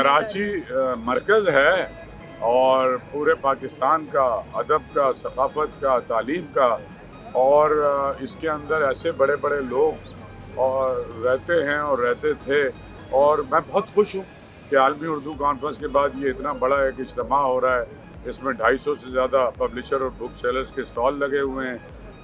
कराची मरकज़ है और पूरे पाकिस्तान का अदब का, सकाफ़त का, तालीम का, और इसके अंदर ऐसे बड़े बड़े लोग और रहते हैं और रहते थे। और मैं बहुत खुश हूँ कि आलमी उर्दू कॉन्फ्रेंस के बाद ये इतना बड़ा एक इज्तिमा हो रहा है। इसमें 250 से ज़्यादा पब्लिशर और बुक सेलर्स के स्टॉल लगे हुए हैं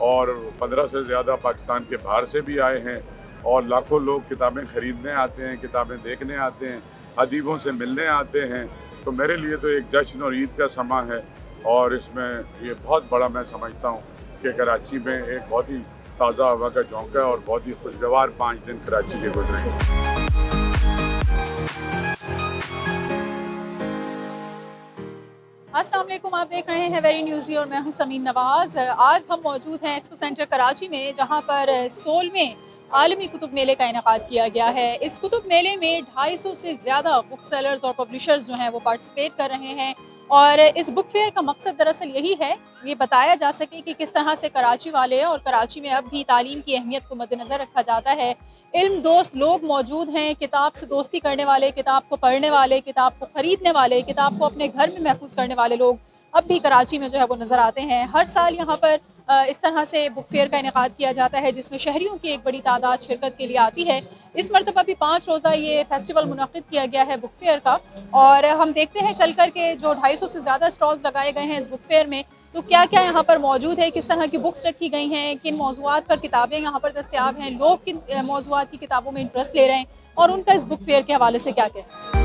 और 15 से ज़्यादा पाकिस्तान के बाहर से भी आए हैं और लाखों लोग किताबें ख़रीदने आते हैं, किताबें देखने आते हैं, अदीबों से मिलने आते हैं। तो मेरे लिए तो एक जश्न और ईद का समा है और इसमें ये बहुत बड़ा मैं समझता हूँ कि कराची में एक बहुत ही ताज़ा हवा का झोंका है और बहुत ही खुशगवार 5 दिन कराची के गुजरे। अस्सलाम वालेकुम, आप देख रहे हैं वेरी न्यूज़ी और मैं हूं समीन नवाज़। आज हम मौजूद हैं एक्सपो सेंटर कराची में, जहां पर 16वें आलमी कुतुब मेले का इनेकाद किया गया है। इस कुतुब मेले में 250 से ज़्यादा बुक सेलर्स और पब्लिशर्स जो हैं वो पार्टिसिपेट कर रहे हैं और इस बुक फेयर का मकसद दरअसल यही है, ये बताया जा सके कि किस तरह से कराची वाले और कराची में अब भी तालीम की अहमियत को मद्देनज़र रखा जाता है। इल्म दोस्त लोग मौजूद हैं, किताब से दोस्ती करने वाले, किताब को पढ़ने वाले, किताब को ख़रीदने वाले, किताब को अपने घर में महफूज करने वाले लोग अब भी कराची में जो है वो नज़र आते हैं। हर साल यहाँ पर इस तरह से बुक फेयर का इनेकाद किया जाता है, जिसमें शहरियों की एक बड़ी तादाद शिरकत के लिए आती है। इस मरतबा भी 5 रोज़ा ये फेस्टिवल मुनक़्क़िद किया गया है बुक फेयर का, और हम देखते हैं चल कर के जो 250 से ज़्यादा स्टॉल्स लगाए गए हैं इस बुक फेयर में, तो क्या क्या यहाँ पर मौजूद है, किस तरह की बुक्स रखी गई हैं, किन मौज़ूआत पर किताबें यहाँ पर दस्तयाब हैं, लोग किन मौज़ूआत की किताबों में इंटरेस्ट ले रहे हैं और उनका इस बुक फेयर के हवाले से क्या कहना है।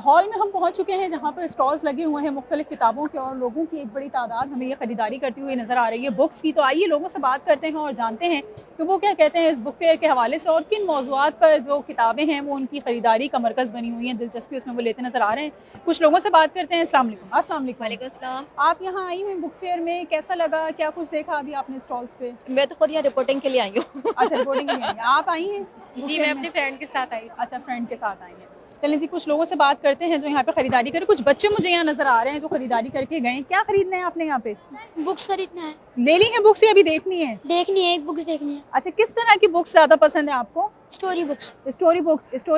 हॉल में हम पहुंच चुके हैं, जहां पर स्टॉल्स लगे हुए हैं मुख्तलिफ किताबों के और लोगों की एक बड़ी तादाद हमें ये ख़रीदारी करती हुई नज़र आ रही है बुक्स की। तो आइए लोगों से बात करते हैं और जानते हैं कि वो क्या कहते हैं इस बुक फेयर के हवाले से और किन मौज़ूआत पर जो किताबें हैं वो उनकी ख़रीदारी का मरकज़ बनी हुई हैं, दिलचस्पी उसमें वो लेते नज़र आ रहे हैं। कुछ लोगों से बात करते हैं। अस्सलाम वालेकुम। अस्सलाम वालेकुम। वालेकुम अस्सलाम। आप यहाँ आई हुई बुक फेयर में, कैसा लगा, क्या कुछ देखा अभी आपने स्टॉल्स पे? मैं तो खुद यहाँ रिपोर्टिंग के लिए आई हूँ। अच्छा, रिपोर्टिंग के लिए आई हैं। आप आई हैं बुक जी, फेयर मैं में? अपने फ्रेंड के साथ आई। अच्छा, फ्रेंड के साथ आई हैं। चलें जी, कुछ लोगों से बात करते हैं जो यहाँ पे खरीदारी करें। कुछ बच्चे मुझे यहाँ नजर आ रहे हैं जो खरीदारी करके गए हैं। क्या खरीदना है आपने यहाँ पे? बुक्स खरीदना है, ले ली है बुक्स या अभी देखनी है? देखनी है, एक बुक्स देखनी है। अच्छा, किस तरह की बुक्स ज्यादा पसंद है आपको? Story books. स्टोरी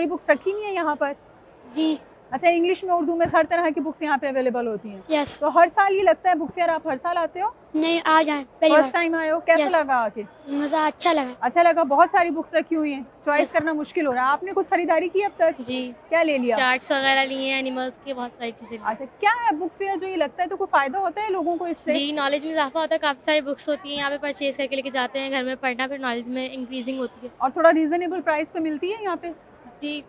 बुक्स रखी हुई है यहाँ पर? जी। अच्छा, इंग्लिश में, उर्दू में हर तरह की बुक्स यहाँ पे अवेलेबल होती हैं। यस। तो हर साल ये लगता है बुक फेयर, आप हर साल आते हो? नहीं, आ जाए पहली फर्स्ट बार। टाइम आए हो? कैसा Yes. लगा आके? मज़ा अच्छा लगा। अच्छा लगा। बहुत सारी बुक्स रखी हुई हैं, चॉइस Yes. करना मुश्किल हो रहा है। आपने कुछ खरीदारी की अब तक? जी, क्या ले लिया? चार्ट्स वगैरह लिए हैं, एनिमल्स की बहुत सारी चीज़ें ली। अच्छा, क्या है बुक फेयर जो ये लगता है तो कोई फायदा होता है लोगों को इससे? जी, नॉलेज में इजाफा होता है, काफ़ी सारी बुक्स होती हैं यहाँ पे, परचेज करके लेके जाते हैं घर में पढ़ना, फिर नॉलेज में इंक्रीजिंग होती है। और थोड़ा रीजनेबल प्राइस पे मिलती है यहाँ पे? जी,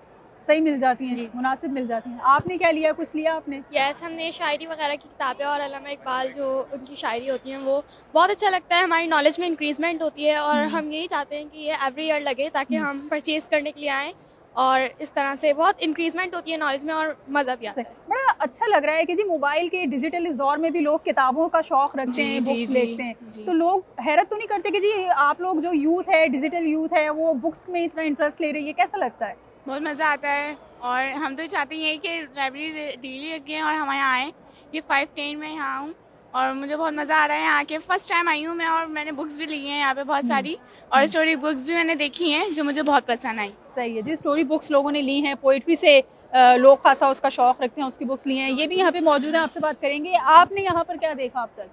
सही मिल जाती हैं, जी। मुनासिब मिल जाती हैं। आपने क्या लिया, कुछ लिया आपने? यस, हमने शायरी वगैरह की किताबें और अल्लामा इकबाल जो उनकी शायरी होती हैं वो बहुत अच्छा लगता है, हमारी नॉलेज में इंक्रीजमेंट होती है और हम यही चाहते हैं कि ये एवरी ईयर लगे ताकि हम परचेज़ करने के लिए आएँ और इस तरह से बहुत इंक्रीजमेंट होती है नॉलेज में और मज़ा भी आता है। बड़ा अच्छा लग रहा है कि जी मोबाइल के डिजिटल इस दौर में भी लोग किताबों का शौक रखते हैं, बुक्स देखते हैं। तो लोग हैरत तो नहीं करते कि जी आप लोग जो यूथ है, डिजिटल यूथ है, वो बुक्स में इतना इंटरेस्ट ले रही है? कैसा लगता है? बहुत मज़ा आता है और हम तो चाहते हैं कि लाइब्रेरी डेली लगे और हम यहाँ आएँ। ये 510 में यहाँ हूँ और मुझे बहुत मज़ा आ रहा है यहाँ आके। फर्स्ट टाइम आई हूँ मैं और मैंने बुक्स भी ली हैं यहाँ पे बहुत सारी और स्टोरी बुक्स भी मैंने देखी हैं जो मुझे बहुत पसंद आई। सही है जी, स्टोरी बुक्स लोगों ने ली हैं, पोइट्री से लोग खासा उसका शौक रखते हैं, उसकी बुक्स ली हैं। ये भी यहाँ पे मौजूद है, आपसे बात करेंगे। आपने यहाँ पर क्या देखा अब तक?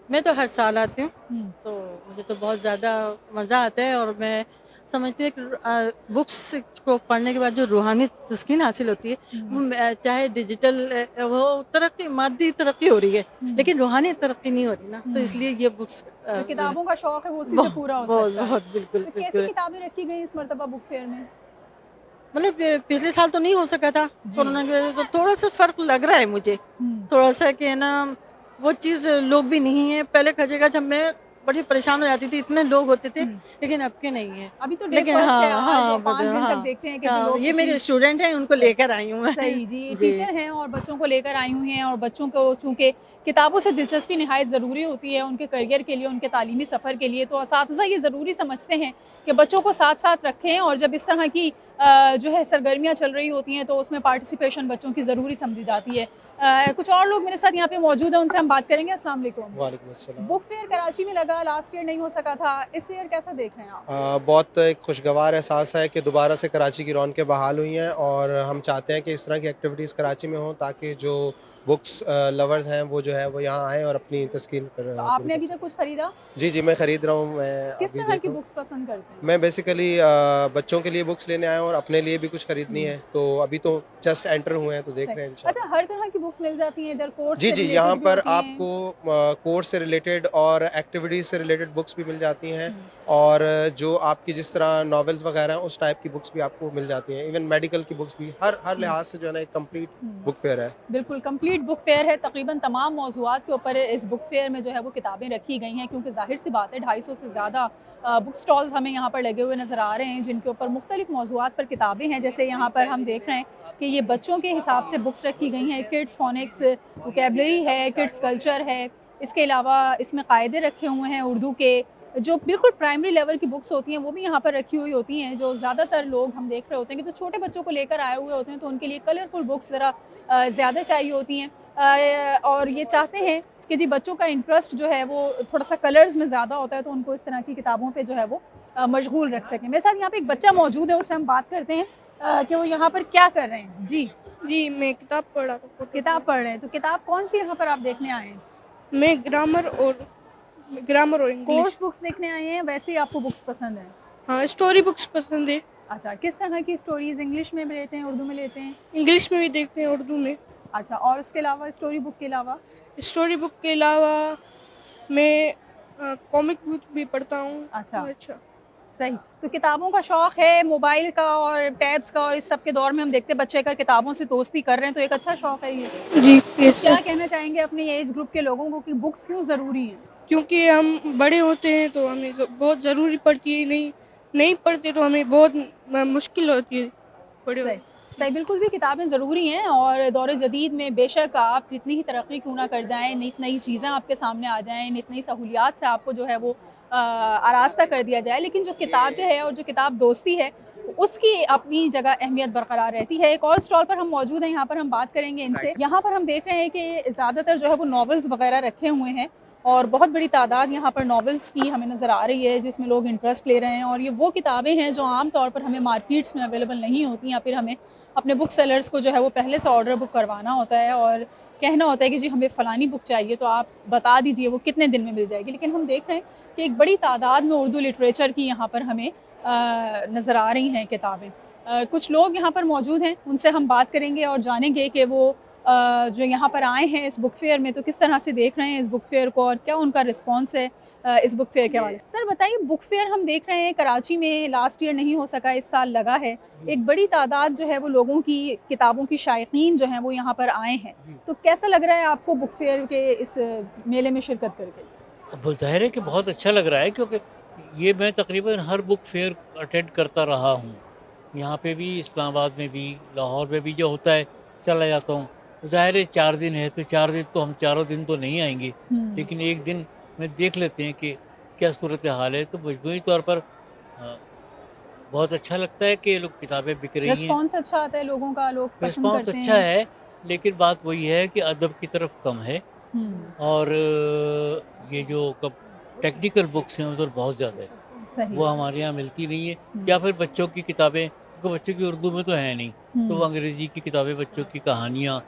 मैं तो हर साल आती हूँ, तो मुझे तो बहुत ज़्यादा मज़ा आता है और मैं समझती हूँ कि बुक्स को पढ़ने के बाद जो रूहानी तस्कीन हासिल होती है, वो चाहे डिजिटल वो तरक्की, मादी तरक्की हो रही है लेकिन रूहानी तरक्की नहीं हो रही ना, तो इसलिए ये बुक्स जो किताबों का शौक है वो उसी से पूरा हो सकता है। बहुत बिल्कुल तो कैसी बिल्कुल। किताबें रखी गई इस मर्तबा बुक फेयर में? मतलब पिछले साल तो नहीं हो सका था कोरोना की वजह से, तो थोड़ा सा फ़र्क लग रहा है मुझे, थोड़ा सा कि है ना वो चीज़ लोग भी नहीं है। पहले खजेगा जब मैं बड़ी परेशान हो जाती थी, इतने लोग होते थे, लेकिन अब के नहीं है। अभी तो लेकिन हाँ, हाँ है, हाँ 5 दिन तक देखते हैं कि लोग ये मेरे स्टूडेंट हैं, उनको लेकर आई हूँ मैं। सही जी, टीचर हैं और बच्चों को लेकर आई हुई हैं और बच्चों को चूँकि किताबों से दिलचस्पी निहायत ज़रूरी होती है उनके करियर के लिए, उनके तालीमी सफ़र के लिए, तो असातिज़ा ये ज़रूरी समझते हैं कि बच्चों को साथ साथ रखें और जब इस तरह की जो है सरगर्मियाँ चल रही होती हैं तो उसमें पार्टिसिपेशन बच्चों की ज़रूरी समझी जाती है। कुछ और लोग मेरे साथ यहाँ पे मौजूद हैं, उनसे हम बात करेंगे। अस्सलाम वालेकुम। वालेकुम अस्सलाम। बुक फेयर कराची में लगा, लास्ट ईयर नहीं हो सका था, इस ईयर कैसा देख रहे हैं आप? बहुत एक खुशगवार एहसास है कि दोबारा से कराची की रौनकें बहाल हुई हैं और हम चाहते हैं कि इस तरह की एक्टिविटीज़ कराची में हों ताकि जो बुक्स लवर्स हैं वो जो है वो यहाँ आएँ और अपनी तस्कीन कर तो आपने अभी तक कुछ खरीदा? जी मैं ख़रीद रहा हूँ। मैं किस अभी तरह देख की रहा हूँ। बुक्स पसंद करते हैं? मैं बेसिकली बच्चों के लिए बुक्स लेने आया हूँ और अपने लिए भी कुछ ख़रीदनी है, तो अभी तो जस्ट एंटर हुए हैं तो देख रहे हैं इंशाल्लाह। अच्छा, हर तरह की बुक्स मिल जाती हैं इधर? कोर्स जी से जी, related यहाँ भी पर होती हैं? आपको कोर्स से रिलेटेड और एक्टिविटीज़ से रिलेटेड बुक्स भी मिल जाती हैं और जो आपकी जिस तरह नॉवेल्स वगैरह हैं उस टाइप की बुक्स भी आपको मिल जाती हैं। इवन मेडिकल की बुक्स भी हर लिहाज से जो है ना एक कंप्लीट बुक फेयर है। बिल्कुल कंप्लीट बुक फेयर है। तकरीबन तमाम मौज़ूआत के ऊपर इस बुक फेयर में जो है वो किताबें रखी गई हैं, क्योंकि ज़ाहिर सी बात है 250 से ज़्यादा बुक स्टॉल्स हमें यहाँ पर लगे हुए नज़र आ रहे हैं जिनके ऊपर मुख्तलिफ मौज़ूआत पर किताबें हैं। जैसे यहाँ पर हम देख रहे हैं कि ये बच्चों के हिसाब से बुक्स रखी गई हैं। किड्स फोनिक्स, वोकैबलरी है, किड्स कल्चर है, इसके अलावा इसमें कायदे रखे हुए हैं उर्दू के। जो बिल्कुल प्राइमरी लेवल की बुक्स होती हैं वो भी यहाँ पर रखी हुई होती हैं। जो ज़्यादातर लोग हम देख रहे होते हैं कि तो छोटे बच्चों को लेकर आए हुए होते हैं, तो उनके लिए कलरफुल बुक्स ज़रा ज़्यादा चाहिए होती हैं और ये चाहते हैं कि जी बच्चों का इंटरेस्ट जो है वो थोड़ा सा कलर्स में ज़्यादा होता है, तो उनको इस तरह की किताबों पे जो है वो मशगूल रख सकें। मेरे साथ यहाँ पे एक बच्चा मौजूद है, उससे हम बात करते हैं कि वो यहाँ पर क्या कर रहे हैं। जी, मैं किताब पढ़ रहा था। किताब पढ़ रहे हैं, तो किताब कौन सी यहाँ पर आप देखने आए हैं? मैं ग्रामर और इंग्लिश। कोर्स बुक्स देखने आए हैं, वैसे ही आपको बुक्स पसंद है? हाँ, स्टोरी बुक्स पसंद है। अच्छा, किस तरह की स्टोरीज इंग्लिश में भी लेते हैं, उर्दू में लेते हैं? इंग्लिश में भी देखते हैं, उर्दू में। अच्छा, और इसके अलावा स्टोरी बुक के अलावा? स्टोरी बुक के अलावा मैं कॉमिक बुक भी पढ़ता हूँ। अच्छा, सही। तो किताबों का शौक़ है, मोबाइल का और टैब्स का, और इस सब के दौर में हम देखते हैं बच्चे अगर किताबों से दोस्ती कर रहे हैं तो एक अच्छा शौक़ है ये। जी, क्या कहना चाहेंगे अपनी एज ग्रुप के लोगों को कि बुक्स क्यों ज़रूरी हैं? क्योंकि हम बड़े होते हैं तो हमें बहुत ज़रूरी पड़ती है, नहीं पढ़ते तो हमें बहुत मुश्किल होती है बड़े। सही, बिल्कुल भी किताबें ज़रूरी हैं और दौर जदीद में बेशक आप जितनी ही तरक्की क्यों ना कर जाएँ, नई चीज़ें आपके सामने आ जाएँ, नई सहूलियात से आपको जो है वो आरास्ता कर दिया जाए, लेकिन जो किताब जो है और जो किताब दोस्ती है उसकी अपनी जगह अहमियत बरकरार रहती है। एक और स्टॉल पर हम मौजूद हैं, यहाँ पर हम बात करेंगे इनसे। यहाँ पर हम देख रहे हैं कि ज़्यादातर जो है वो नॉवेल्स वगैरह रखे हुए हैं और बहुत बड़ी तादाद यहाँ पर नॉवेल्स की हमें नज़र आ रही है जिसमें लोग इंटरेस्ट ले रहे हैं, और ये वो किताबें हैं जो आम तौर पर हमें मार्केट्स में अवेलेबल नहीं होती, या फिर हमें अपने बुक सेलर्स को जो है वो पहले से ऑर्डर बुक करवाना होता है और कहना होता है कि जी हमें फ़लानी बुक चाहिए तो आप बता दीजिए वो कितने दिन में मिल जाएगी। लेकिन हम देख रहे हैं कि एक बड़ी तादाद में उर्दू लिटरेचर की यहाँ पर हमें नज़र आ रही हैं किताबें। कुछ लोग यहाँ पर मौजूद हैं, उनसे हम बात करेंगे और जानेंगे कि वो जो यहाँ पर आए हैं इस बुक फेयर में तो किस तरह से देख रहे हैं इस बुक फेयर को और क्या उनका रिस्पांस है इस बुक फेयर के हवाले से। सर बताइए, बुक फेयर हम देख रहे हैं कराची में लास्ट ईयर नहीं हो सका, इस साल लगा है। एक बड़ी तादाद जो है वो लोगों की किताबों की शायकीन जो हैं वो यहाँ पर आए हैं, तो कैसा लग रहा है आपको बुक फेयर के इस मेले में शिरकत करके? अब ज़ाहिर है कि बहुत अच्छा लग रहा है, क्योंकि ये मैं तकरीबन हर बुक फेयर अटेंड करता रहा हूँ। यहाँ पे भी, इस्लामाबाद में भी, लाहौर में भी जो होता है चला जाता हूँ। ज़ाहिर है 4 दिन है तो 4 दिन तो हम चारों दिन तो नहीं आएंगे, लेकिन एक दिन में देख लेते हैं कि क्या सूरत हाल है। तो मजमूई तौर पर बहुत अच्छा लगता है कि लोग किताबें बिक रही हैं। रिस्पांस अच्छा आता है लोगों का, लोग पसंद रिस्पांस करते अच्छा है, लेकिन बात वही है कि अदब की तरफ कम है और ये जो टेक्निकल बुक्स हैं उधर बहुत ज़्यादा है, वो हमारे यहाँ मिलती नहीं है। या फिर बच्चों की किताबें, क्योंकि बच्चों की उर्दू में तो है नहीं, तो वो अंग्रेज़ी की किताबें, बच्चों की कहानियाँ,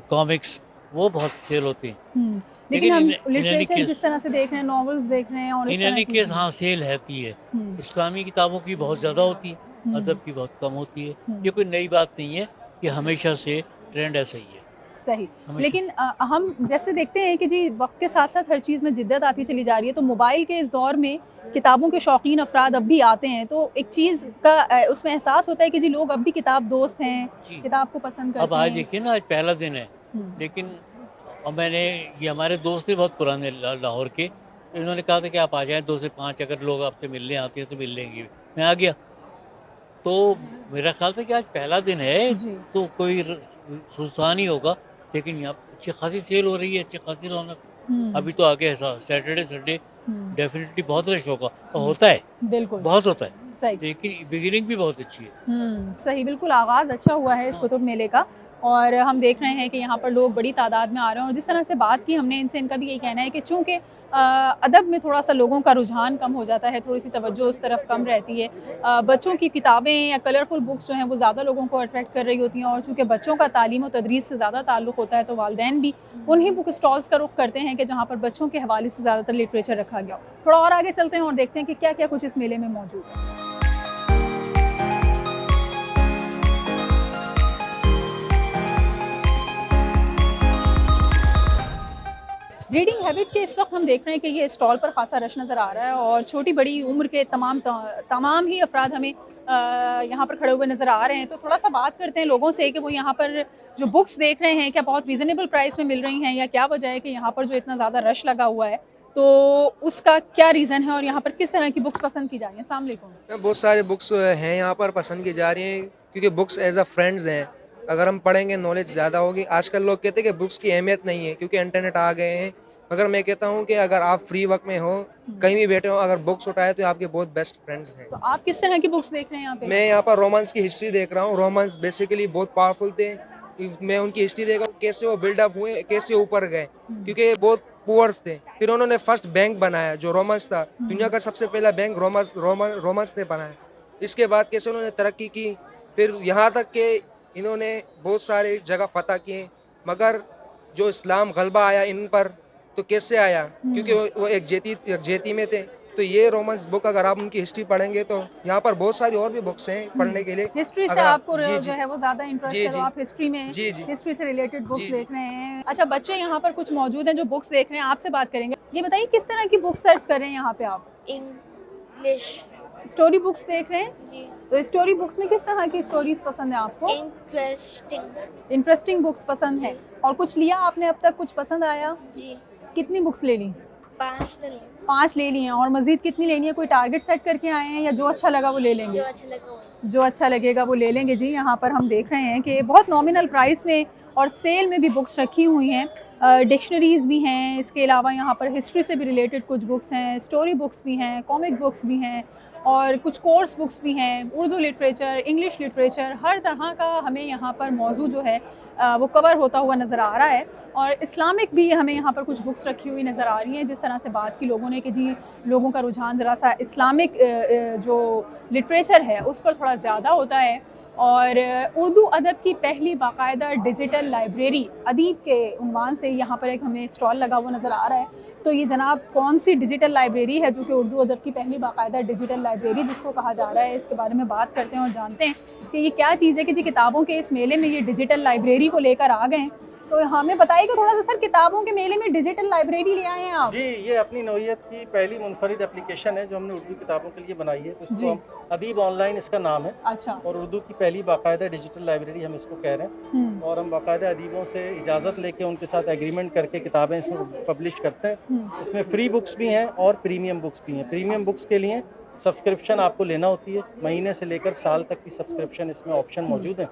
कॉमिक्स, वो बहुत सेल होते हैं। लेकिन हम लिटरेचर जिस तरह से देख रहे हैं, नॉवेल्स देख रहे हैं, और इन एनी केस हाँ सेल रहती है। इस्लामी किताबों की बहुत ज़्यादा होती है, अदब की बहुत कम होती है। ये कोई नई बात नहीं है, ये हमेशा से ट्रेंड ऐसा ही है। सही, लेकिन हम जैसे देखते हैं कि जी वक्त के साथ साथ हर चीज़ में जिद्दत आती चली जा रही है, तो मोबाइल के इस दौर में किताबों के शौकीन अफराद अब भी आते हैं, तो एक चीज़ का उसमें एहसास होता है कि जी लोग अब भी किताब दोस्त हैं, किताब को पसंद करते हैं। अब आज देखिए ना, आज पहला दिन है, लेकिन और ये हमारे दोस्त थे बहुत पुराने लाहौर के, इन्होंने कहा था कि आप आ जाएं, 2 से 5 अगर लोग आपसे मिलने आते हैं तो मिल लेंगे। मैं आ गया, तो मेरा ख्याल था कि आज पहला दिन है तो कोई सुनसान ही होगा, लेकिन यहाँ अच्छी खासी सेल हो रही है, अच्छी खासी रौनक। अभी तो आगे सैटरडे संडे डेफिनेटली बहुत रश होगा और होता है, बिल्कुल बहुत होता है, सही। लेकिन बिगिनिंग भी बहुत अच्छी है। सही, बिल्कुल आगाज़ अच्छा हुआ है इस कुतुब मेले का और हम देख रहे हैं कि यहाँ पर लोग बड़ी तादाद में आ रहे हैं और जिस तरह से बात की हमने इनसे, इनका भी यही कहना है कि चूँकि अदब में थोड़ा सा लोगों का रुझान कम हो जाता है, थोड़ी सी तवज्जो उस तरफ कम रहती है। बच्चों की किताबें या कलरफुल बुक्स जो हैं वो ज़्यादा लोगों को अट्रैक्ट कर रही होती हैं और चूँकि बच्चों का तालीम और तदरीस से ज़्यादा ताल्लुक़ होता है तो वालिदैन भी उन्हीं बुक स्टॉल्स का रुख करते हैं कि जहाँ पर बच्चों के हवाले से ज़्यादातर लिटरेचर रखा गया हो। थोड़ा और आगे चलते हैं और देखते हैं कि क्या क्या कुछ इस मेले में मौजूद है। रीडिंग हैबिट के इस वक्त हम देख रहे हैं कि ये स्टॉल पर खासा रश नज़र आ रहा है और छोटी बड़ी उम्र के तमाम ही अफराद हमें यहाँ पर खड़े हुए नज़र आ रहे हैं। तो थोड़ा सा बात करते हैं लोगों से कि वो यहाँ पर जो बुक्स देख रहे हैं क्या बहुत रीज़नेबल प्राइस में मिल रही हैं या क्या वजह है कि यहाँ पर जो इतना ज़्यादा रश लगा हुआ है, तो उसका क्या रीज़न है और यहाँ पर किस तरह की बुक्स पसंद की जा रही हैं। अस्सलाम वालेकुम। बहुत सारे बुक्स हैं यहाँ पर पसंद की जा रही हैं क्योंकि बुक्स एज अ फ्रेंड्स हैं। अगर हम पढ़ेंगे नॉलेज ज़्यादा होगी। आजकल लोग कहते हैं कि बुक्स की अहमियत नहीं है क्योंकि इंटरनेट आ गए हैं, मगर मैं कहता हूँ कि अगर आप फ्री वक्त में हो, कहीं भी बैठे हो, अगर बुक्स उठाए तो आपके बहुत बेस्ट फ्रेंड्स हैं। तो आप किस तरह की बुक्स देख रहे हैं यहाँ पे? मैं यहाँ पर रोमांस की हिस्ट्री देख रहा हूँ। रोमांस बेसिकली बहुत पावरफुल थे। मैं उनकी हिस्ट्री देख रहा हूँ, कैसे वो बिल्डअप हुए, कैसे ऊपर गए, क्योंकि बहुत पुअर्स थे। फिर उन्होंने फर्स्ट बैंक बनाया जो रोमांस था, दुनिया का सबसे पहला बैंक रोमांस ने बनाया। इसके बाद कैसे उन्होंने तरक्की की, फिर यहाँ तक कि इन्होंने बहुत सारे जगह फतह किए, मगर जो इस्लाम गलबा आया इन पर तो कैसे आया, क्योंकि वो एक जेती में थे। तो ये रोमांस बुक अगर आप उनकी हिस्ट्री पढ़ेंगे तो यहाँ पर बहुत सारी और भी बुक्स हैं पढ़ने के लिए। हिस्ट्री से आपको जो है वो ज्यादा इंटरेस्ट है, तो आप हिस्ट्री में हिस्ट्री से रिलेटेड बुक्स देख रहे हैं। अच्छा, बच्चे यहाँ पर कुछ मौजूद हैं जो बुक्स देख रहे हैं, आपसे बात करेंगे। ये बताइए किस तरह की बुक सर्च कर रहे हैं यहाँ पे आप? इंग्लिश स्टोरी बुक्स देख रहे हैं जी। तो स्टोरी बुक्स में किस तरह की स्टोरीज पसंद है आपको? इंटरेस्टिंग बुक्स पसंद है। और कुछ लिया आपने अब तक, कुछ पसंद आया जी। कितनी बुक्स ले ली? 5 ले ली हैं। और मजीद कितनी लेनी है? कोई टारगेट सेट करके आए हैं या जो अच्छा लगा वो ले लेंगे? जो अच्छा लगेगा वो ले लेंगे। जी, यहाँ पर हम देख रहे हैं कि बहुत नॉमिनल प्राइस में और सेल में भी बुक्स रखी हुई हैं। डिक्शनरीज़ भी हैं, इसके अलावा यहाँ पर हिस्ट्री से भी रिलेटेड कुछ बुक्स हैं, स्टोरी बुक्स भी हैं, कॉमिक बुक्स भी हैं और कुछ कोर्स बुक्स भी हैं। उर्दू लिटरेचर, इंग्लिश लिटरेचर, हर तरह का हमें यहाँ पर मौजू जो है वो कवर होता हुआ नज़र आ रहा है। और इस्लामिक भी हमें यहाँ पर कुछ बुक्स रखी हुई नज़र आ रही हैं। जिस तरह से बात की लोगों ने कि जी लोगों का रुझान ज़रा सा इस्लामिक जो लिटरेचर है उस पर थोड़ा ज़्यादा होता है। और उर्दू अदब की पहली बाकायदा डिजिटल लाइब्रेरी अदीब के उन्वान से यहाँ पर एक हमें स्टॉल लगा हुआ नज़र आ रहा है। तो ये जनाब कौन सी डिजिटल लाइब्रेरी है जो कि उर्दू अदब की पहली बाकायदा डिजिटल लाइब्रेरी जिसको कहा जा रहा है, इसके बारे में बात करते हैं और जानते हैं कि ये क्या चीज़ है कि जी किताबों के इस मेले में ये डिजिटल लाइब्रेरी को लेकर आ गए हैं। तो हमें बताइए कि थोड़ा सा सर, किताबों के मेले में डिजिटल लाइब्रेरी ले आए हैं आप? जी, ये अपनी नौइयत की पहली मुनफरिद एप्लीकेशन है जो हमने उर्दू किताबों के लिए बनाई है। तो इसको हम अदीब ऑनलाइन इसका नाम है। अच्छा। और उर्दू की पहली बाकायदा डिजिटल लाइब्रेरी हम इसको कह रहे हैं। और हम बाकायदा अदीबों से इजाज़त लेके उनके साथ एग्रीमेंट करके किताबें इसमें पब्लिश करते हैं। इसमें फ्री बुक्स भी हैं और प्रीमियम बुक्स भी हैं। प्रीमियम बुक्स के लिए सब्सक्रिप्शन आपको लेना होती है, महीने से लेकर साल तक की सब्सक्रिप्शन इसमें ऑप्शन मौजूद है।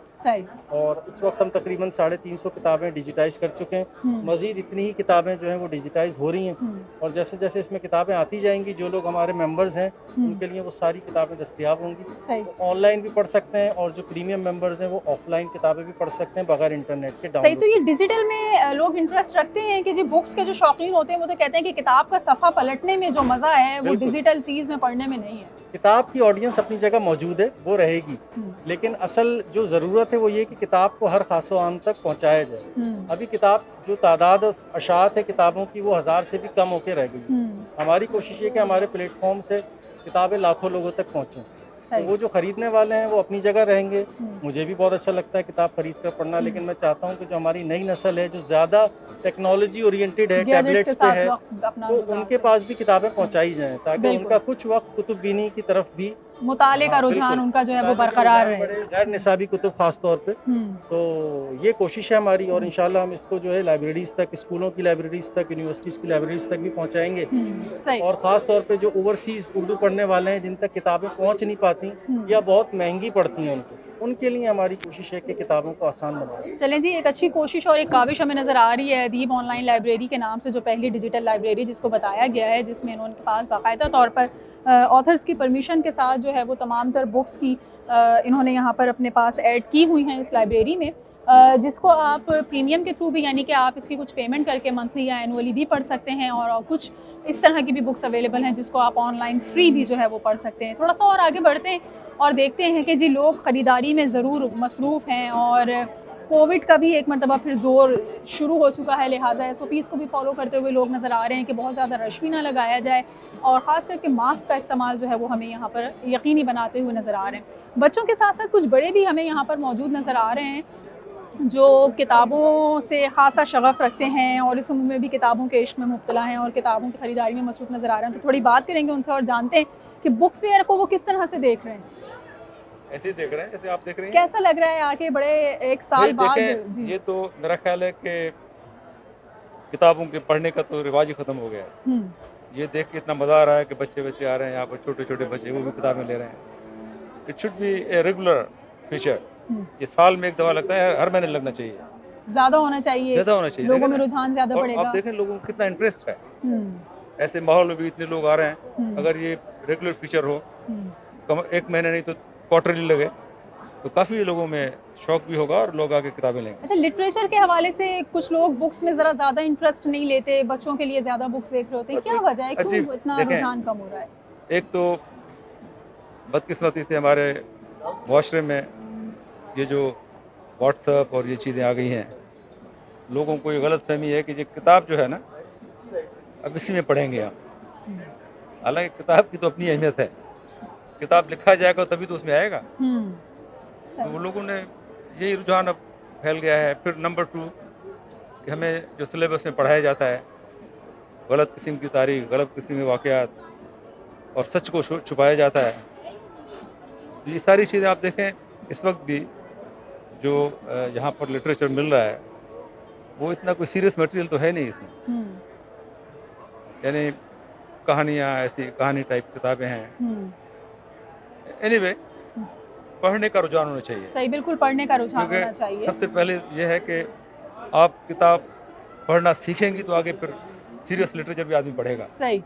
और इस वक्त हम तकरीबन 350 किताबें डिजिटाइज कर चुके हैं। मजीद इतनी ही किताबें जो हैं वो डिजिटाइज हो रही हैं और जैसे जैसे इसमें किताबें आती जाएंगी, जो लोग हमारे मेंबर्स हैं उनके लिए वो सारी किताबें दस्तयाब होंगी। ऑनलाइन भी पढ़ सकते हैं और जो प्रीमियम मेंबर्स हैं वो ऑफलाइन किताबें भी पढ़ सकते हैं बगैर इंटरनेट के डाउनलोड। सही। तो ये डिजिटल में लोग इंटरेस्ट रखते हैं कि जी बुक्स के जो शौकीन होते हैं वो तो कहते हैं कि किताब का सफ़ा पलटने में जो मज़ा है वो डिजिटल चीज़ में पढ़ने में नहीं है। किताब की ऑडियंस अपनी जगह मौजूद है, वो रहेगी, लेकिन असल जो ज़रूरत है वो ये कि किताब को हर खासो आम तक पहुंचाया जाए। अभी किताब जो तादाद अशात है किताबों की वो 1000 से भी कम होकर रह गई। हमारी कोशिश ये कि हमारे प्लेटफॉर्म से किताबें लाखों लोगों तक पहुँचें। तो वो जो खरीदने वाले हैं वो अपनी जगह रहेंगे। मुझे भी बहुत अच्छा लगता है किताब खरीद कर पढ़ना, लेकिन मैं चाहता हूँ कि जो हमारी नई नस्ल है जो ज़्यादा टेक्नोलॉजी ओरिएंटेड है, टैबलेट्स पे है, तो उनके पास भी किताबें पहुँचाई जाएँ ताकि उनका कुछ वक्त कुतुबीनी की तरफ भी मुताले का रुझान उनका जो है वो बरकरार रहे। गैर निसाबी कुतुब खास तौर पे। तो ये कोशिश है हमारी और इंशाल्लाह हम इसको जो है लाइब्रेरीज तक, स्कूलों की लाइब्रेरीज तक, यूनिवर्सिटीज की लाइब्रेरीज तक भी पहुंचाएंगे। और ख़ास तौर पे जो ओवरसीज उर्दू पढ़ने वाले हैं जिन तक किताबें पहुंच नहीं पाती या बहुत महंगी पड़ती हैं उनको, उनके लिए हमारी कोशिश है कि किताबों को आसान बनाएं। चलें जी, एक अच्छी कोशिश और एक काविश हमें नज़र आ रही है अदीब ऑनलाइन लाइब्रेरी के नाम से, जो पहली डिजिटल लाइब्रेरी जिसको बताया गया है, जिसमें इनके पास बाकायदा तौर पर ऑथर्स की परमिशन के साथ जो है वो तमाम तर बुक्स की इन्होंने यहाँ पर अपने पास ऐड की हुई हैं इस लाइब्रेरी में, जिसको आप प्रीमियम के थ्रू भी, यानी कि आप इसकी कुछ पेमेंट करके मंथली या एनुअली भी पढ़ सकते हैं, और कुछ इस तरह की भी बुक्स अवेलेबल हैं जिसको आप ऑनलाइन फ्री भी जो है वो पढ़ सकते हैं। थोड़ा सा और आगे बढ़ते हैं और देखते हैं कि जी लोग ख़रीदारी में ज़रूर मसरूफ़ हैं, और कोविड का भी एक मरतबा फिर ज़ोर शुरू हो चुका है, लिहाजा SOPs को भी फॉलो करते हुए लोग नज़र आ रहे हैं कि बहुत ज़्यादा रश भी ना लगाया जाए, और ख़ास करके मास्क का इस्तेमाल जो है वो हमें यहाँ पर यकीनी बनाते हुए नज़र आ रहे हैं। बच्चों के साथ साथ कुछ बड़े भी हमें यहाँ पर मौजूद नज़र आ रहे हैं जो किताबों से ख़ासा शगफ़ रखते हैं और इस उम्र में भी किताबों के इश्क में मुब्तला हैं और किताबों की ख़रीदारी में मसरूफ़ नज़र आ रहे हैं। तो थोड़ी बात करेंगे उनसे और जानते हैं कि बुक फेयर को वो किस तरह से देख रहे हैं। ऐसे ही देख रहे हैं जैसे आप देख रहे हैं। कैसा लग रहा है आके बड़े एक साल बाद? जी, ये तो मेरा ख्याल है कि किताबों के पढ़ने का तो रिवाज ही ख़त्म हो गया है। ये देख के इतना मज़ा आ रहा है कि बच्चे आ रहे हैं यहाँ पर, छोटे छोटे बच्चे, वो भी किताबें ले रहे हैं। It should be a regular feature. ये साल में एक दफ़ा लगता है, हर महीने लगना चाहिए, ज़्यादा होना चाहिए, लोगों में रुझान ज़्यादा बढ़ेगा। आप देखें लोगों को कितना इंटरेस्ट है, ऐसे माहौल में भी इतने लोग आ रहे हैं। अगर ये रेगुलर फीचर हो, एक महीने नहीं तो क्वार्टरली लगे, तो काफ़ी लोगों में शौक भी होगा और लोग आके किताबें लेंगे। अच्छा, लिटरेचर के हवाले से कुछ लोग बुक्स में ज़रा ज़्यादा इंटरेस्ट नहीं लेते, बच्चों के लिए ज़्यादा बुक्स देख रहे होते हैं, क्या वजह है, क्यों इतना रुझान कम हो रहा है? एक तो बदकिस्मती से हमारे मुआशरे में ये जो व्हाट्सएप और ये चीज़ें आ गई हैं, लोगों को ये गलत फहमी है कि ये किताब जो है ना, अब इसी में पढ़ेंगे हम। हालांकि किताब की तो अपनी अहमियत है, किताब लिखा जाएगा तभी तो उसमें आएगा। तो वो लोगों ने यही रुझान अब फैल गया है। फिर नंबर 2 कि हमें जो सिलेबस में पढ़ाया जाता है, गलत किस्म की तारीख, गलत किस्म के वाक़यात और सच को छुपाया जाता है। ये सारी चीज़ें आप देखें, इस वक्त भी जो यहाँ पर लिटरेचर मिल रहा है वो इतना कोई सीरियस मटेरियल तो है नहीं इसमें, यानी कहानियाँ, ऐसी कहानी टाइप किताबें हैं। एनीवे, पढ़ने का रुझान होना चाहिए। सही, बिल्कुल पढ़ने का रुझान होना चाहिए। सबसे पहले ये है कि आप किताब पढ़ना सीखेंगी तो आगे फिर सीरियस लिटरेचर भी आदमी पढ़ेगा। सही,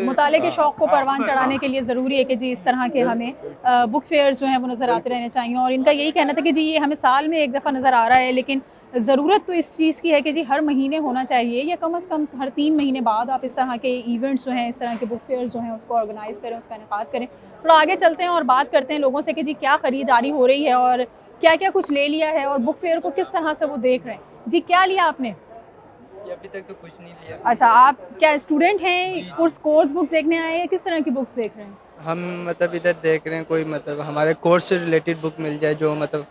मुताले के शौक़ को परवान चढ़ाने के लिए ज़रूरी है कि जी इस तरह के हमें बुक फेयर्स जो हैं वो नज़र आते रहने चाहिए। और इनका यही कहना था कि जी ये हमें साल में एक दफ़ा नज़र आ रहा है, लेकिन ज़रूरत तो इस चीज़ की है कि जी हर महीने होना चाहिए, या कम से कम हर 3 महीने बाद आप इस तरह के इवेंट्स जो हैं, इस तरह के बुक फेयर्स जो हैं उसको ऑर्गेनाइज़ करें, उसका इनेकाद करें। थोड़ा आगे चलते हैं और बात करते हैं लोगों से कि जी क्या ख़रीदारी हो रही है और क्या क्या कुछ ले लिया है, और बुक फेयर को किस तरह से वो देख रहे हैं। जी, क्या लिया आपने? अभी तक तो कुछ नहीं लिया। अच्छा, आप क्या स्टूडेंट हैं, कोर्स बुक देखने आए हैं, किस तरह की बुक्स देख रहे हैं? हम मतलब इधर देख रहे हैं कोई मतलब हमारे कोर्स से रिलेटेड बुक मिल जाए जो मतलब।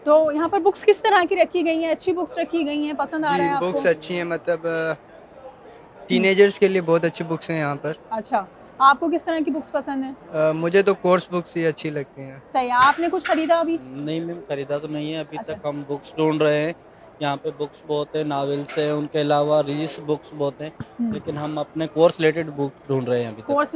तो यहाँ पर बुक्स किस तरह की रखी गई हैं? अच्छी बुक्स रखी गई हैं, पसंद आ रहा है आपको? बुक्स अच्छी हैं, मतलब टीनेजर्स के लिए बहुत अच्छी बुक्स हैं यहाँ पर। अच्छा, आपको किस तरह की बुक्स पसंद हैं? मुझे तो कोर्स बुक्स ही अच्छी लगती हैं। सही, आपने कुछ खरीदा अभी? नहीं मैम, खरीदा तो नहीं है अभी अच्छा। तक। हम बुक्स ढूंढ रहे हैं, यहाँ पे बुक्स बहुत है, नावल्स है, उनके अलावा रिलीज बुक्स बहुत हैं, लेकिन हम अपने कोर्स रिलेटेड बुक ढूंढ रहे हैं अभी तक। कोर्स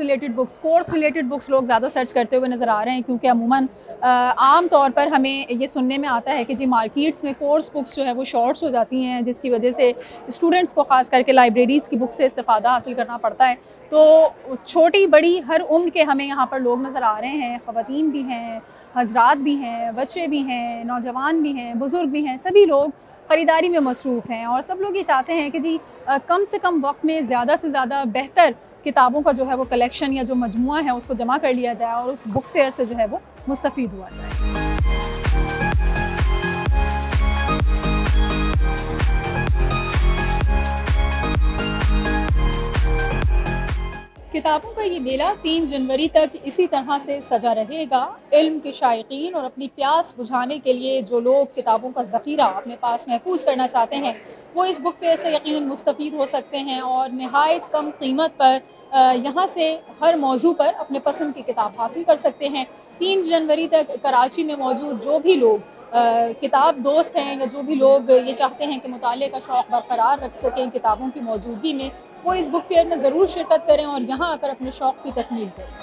रिलेटेड बुक्स लोग ज़्यादा सर्च करते हुए नज़र आ रहे हैं, क्योंकि अमूमन आम तौर पर हमें ये सुनने में आता है कि जी मार्केट्स में कोर्स बुक्स जो है वो शॉर्ट्स हो जाती हैं, जिसकी वजह से स्टूडेंट्स को ख़ास करके लाइब्रेरीज़ की बुक से इस्तेफ़ादा हासिल करना पड़ता है। तो छोटी बड़ी हर उम्र के हमें यहाँ पर लोग नज़र आ रहे हैं, ख़वातीन भी हैं, हज़रात भी हैं, बच्चे भी हैं, नौजवान भी हैं, बुज़ुर्ग भी हैं, सभी लोग ख़रीदारी में मसरूफ़ हैं। और सब लोग ये चाहते हैं कि जी कम से कम वक्त में ज़्यादा से ज़्यादा बेहतर किताबों का जो है वो कलेक्शन या जो मजमुआ है उसको जमा कर लिया जाए और उस बुक फेयर से जो है वो मुस्तफ़ीद हुआ जाए। किताबों का ये मेला 3 जनवरी तक इसी तरह से सजा रहेगा। इल्म के शायकीन और अपनी प्यास बुझाने के लिए जो लोग किताबों का ज़ख़ीरा अपने पास महफूज करना चाहते हैं वो इस बुक फेयर से यकीनन मुस्तफ़ीद हो सकते हैं और नहायत कम कीमत पर यहाँ से हर मौजू पर अपने पसंद की किताब हासिल कर सकते हैं। 3 जनवरी तक कराची में मौजूद जो भी लोग किताब दोस्त हैं या जो भी लोग ये चाहते हैं कि मुताले का शौक़ बरकरार रख सकें किताबों की मौजूदगी में, वो इस बुक फेयर में ज़रूर शिरकत करें और यहाँ आकर अपने शौक़ की तकमील करें।